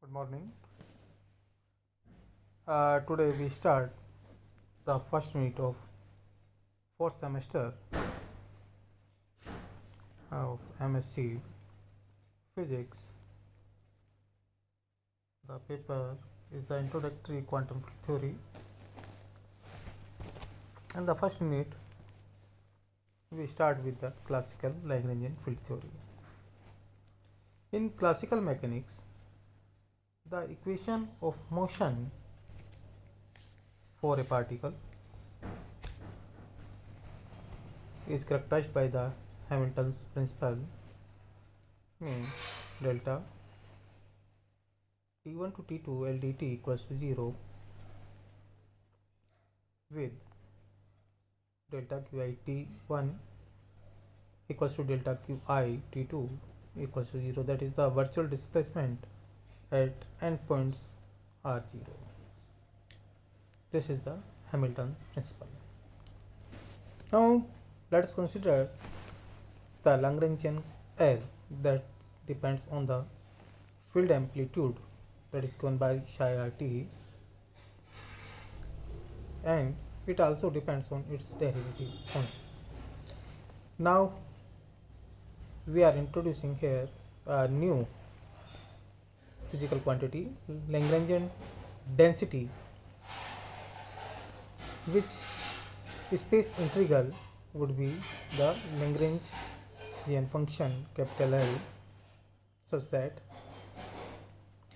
Good morning. Today we start the first unit of fourth semester of MSc Physics. The paper is the Introductory Quantum Theory, and the first unit we start with the classical Lagrangian field theory. In classical mechanics, the equation of motion for a particle is characterized by the Hamilton's principle, means delta T1 to T2 LDT equals to 0 with delta Qi T1 equals to delta Qi T2 equals to 0. That is, the virtual displacement at endpoints are 0. This is the Hamilton's principle. Now let us consider the Lagrangian L that depends on the field amplitude, that is given by psi rt, and it also depends on its derivative only. Now we are introducing here a new physical quantity, Lagrangian density, which space integral would be the Lagrangian function capital L, such that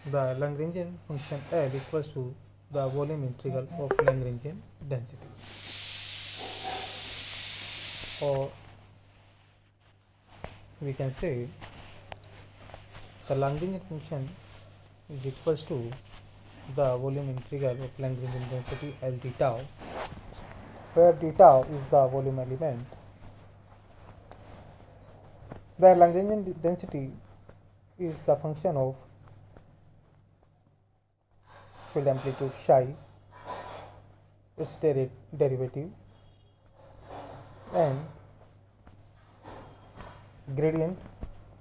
the Lagrangian function L equals to the volume integral of Lagrangian density, or we can say the Lagrangian function is equals to the volume integral of Lagrangian density L d tau, where d tau is the volume element. The Lagrangian density is the function of field amplitude psi, its derivative, and gradient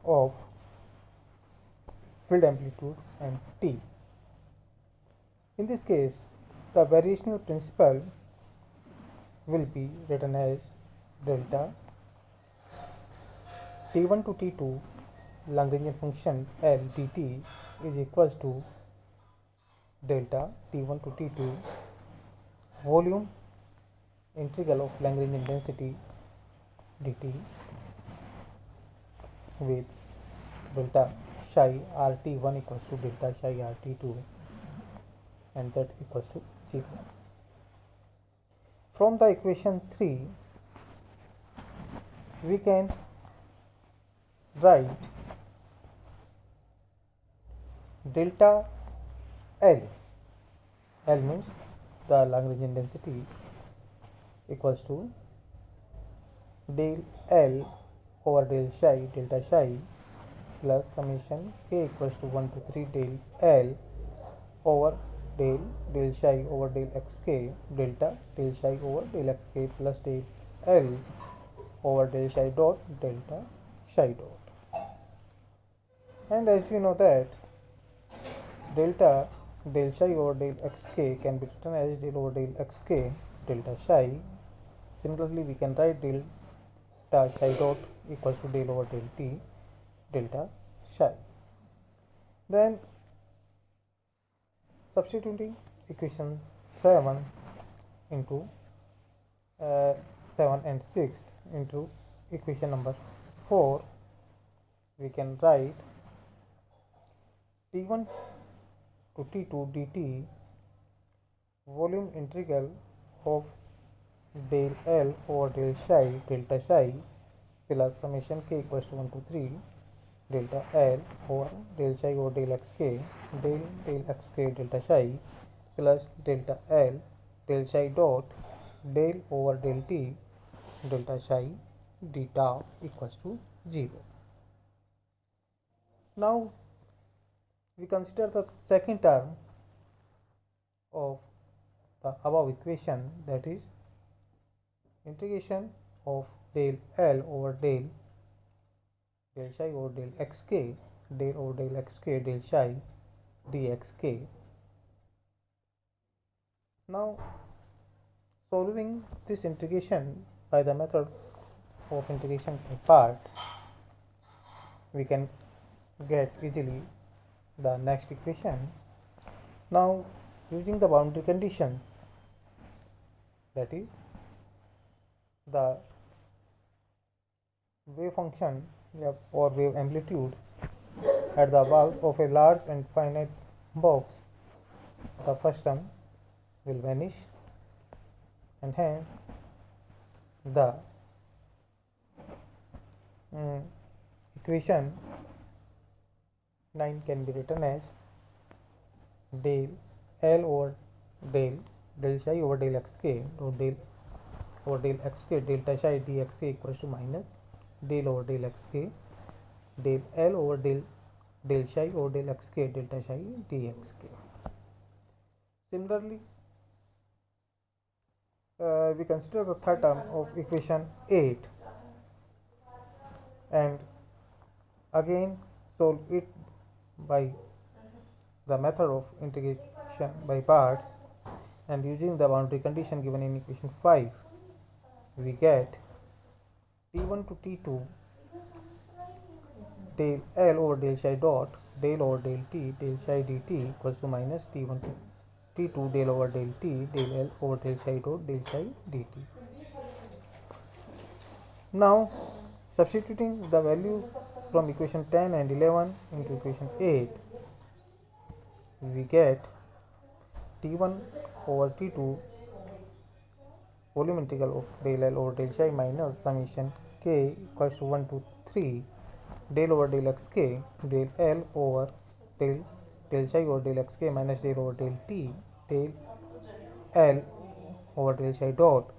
of field amplitude and t. In this case, the variational principle will be written as delta T1 to T2 Lagrangian function L dt is equals to delta T1 to T2 volume integral of Lagrangian density dt with delta psi rt1 equals to delta psi rt2, and that equals to 0. From the equation 3, we can write delta L. L means the Lagrangian density equals to del L over del psi, delta psi, plus summation k equals to 1 to 3 del L over del psi over del xk, delta del psi over del xk plus del L over del psi dot delta psi dot. And as we know that delta del psi over del xk can be written as del over del xk delta psi. Similarly, we can write delta psi dot equals to del over del t delta psi. Then substituting equation 7 into 7 and 6 into equation number 4, we can write T1 to T2 dt volume integral of del L over del psi delta psi plus summation k equals to 1 to 3 delta L over del psi over del xk del xk delta psi plus delta L del psi dot del over del t delta psi d tau equals to 0. Now we consider the second term of the above equation, that is integration of del L over del psi over del xk del over del xk del psi dxk. Now solving this integration by the method of integration by part, we can get easily the next equation. Now using the boundary conditions, that is the wave function or wave amplitude at the walls of a large and finite box, the first term will vanish, and hence the equation 9 can be written as del L over del psi over del xk or del over del xk delta psi dxk equals to minus del over del xk del L over del psi over del xk delta psi dxk. Similarly, we consider the third term of equation 8 and again solve it by the method of integration by parts, and using the boundary condition given in equation 5, we get t1 to t2 del L over del psi dot del over del t del psi dt equals to minus t1 to t2 del over del t del L over del psi dot del psi dt. Now substituting the value from equation 10 and 11 into equation 8, we get t1 over t2 volume integral of del L over del psi minus summation k equals to 1 to 3 del over del xk del L over del psi over del xk minus del over del t del L over del psi dot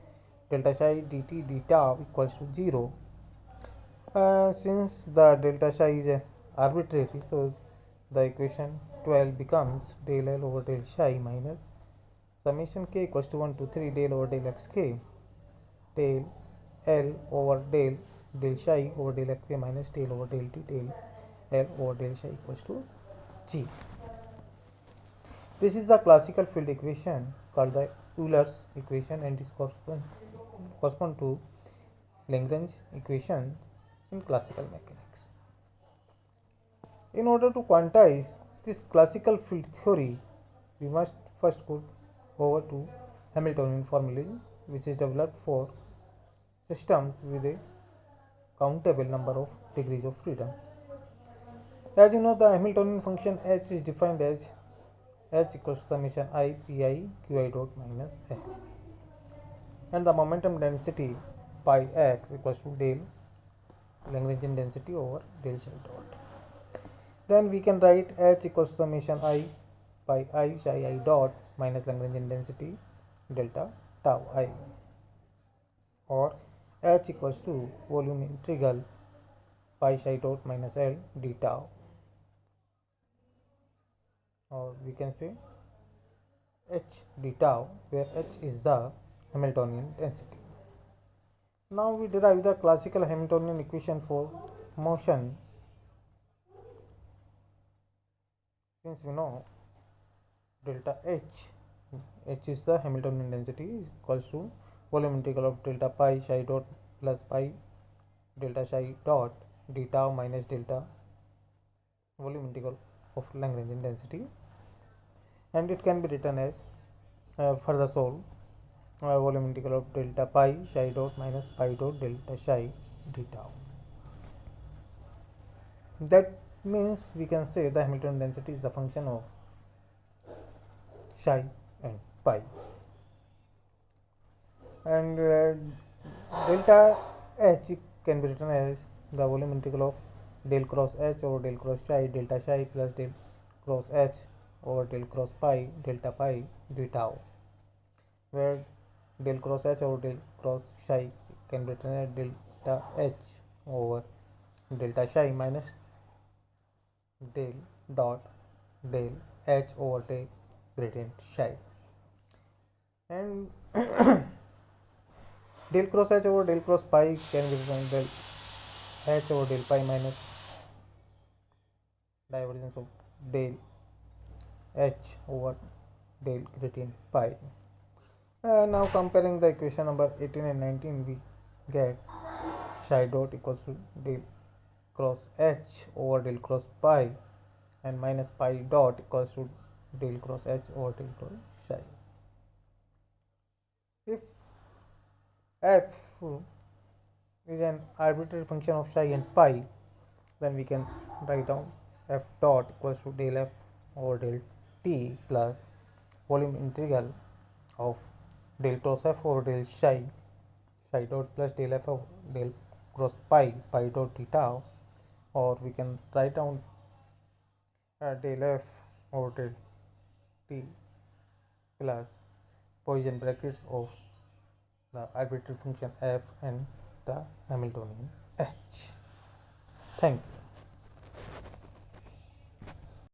delta psi dt d tau equals to 0. Since the delta psi is arbitrary, so the equation 12 becomes del L over del psi minus summation k equals to 1 to 3 del over del xk del L over del psi over del xk minus del over del t del L over del psi equals to g. This is the classical field equation called the Euler's equation, and this corresponds to Lagrange equation in classical mechanics. In order to quantize this classical field theory, we must first go over to Hamiltonian formulation, which is developed for systems with a countable number of degrees of freedom. As you know, the Hamiltonian function h is defined as h equals to summation I pi qi dot minus h, and the momentum density pi x equals to del Lagrangian density over del psi dot. Then we can write h equals to summation I pi I psi I dot minus Lagrangian density delta tau I, or h equals to volume integral pi psi dot minus L d tau, or we can say h d tau, where h is the Hamiltonian density. Now we derive the classical Hamiltonian equation for motion. Since we know delta h is the Hamiltonian density, is equals to volume integral of delta pi psi dot plus pi delta psi dot d tau minus delta volume integral of Lagrangian density, and it can be written as further solve volume integral of delta pi psi dot minus pi dot delta psi d tau. That means we can say the Hamiltonian density is the function of psi and pi, and delta h can be written as the volume integral of del cross h over del cross psi delta psi plus del cross h over del cross pi delta pi d tau, where del cross h over del cross psi can be written as delta h over delta psi minus del dot del h over del gradient psi, and del cross h over del cross pi can be written del h over del pi minus divergence of del h over del gradient pi. Now comparing the equation number 18 and 19, we get psi dot equals to del cross h over del cross pi, and minus pi dot equals to del cross h over del cross psi. If f is an arbitrary function of psi and pi, then we can write down f dot equals to del f over del t plus volume integral of del cross f over del psi dot plus del f over del cross pi dot theta, or we can write down del f over del t plus Poisson brackets of the arbitrary function f and the Hamiltonian h. Thank you.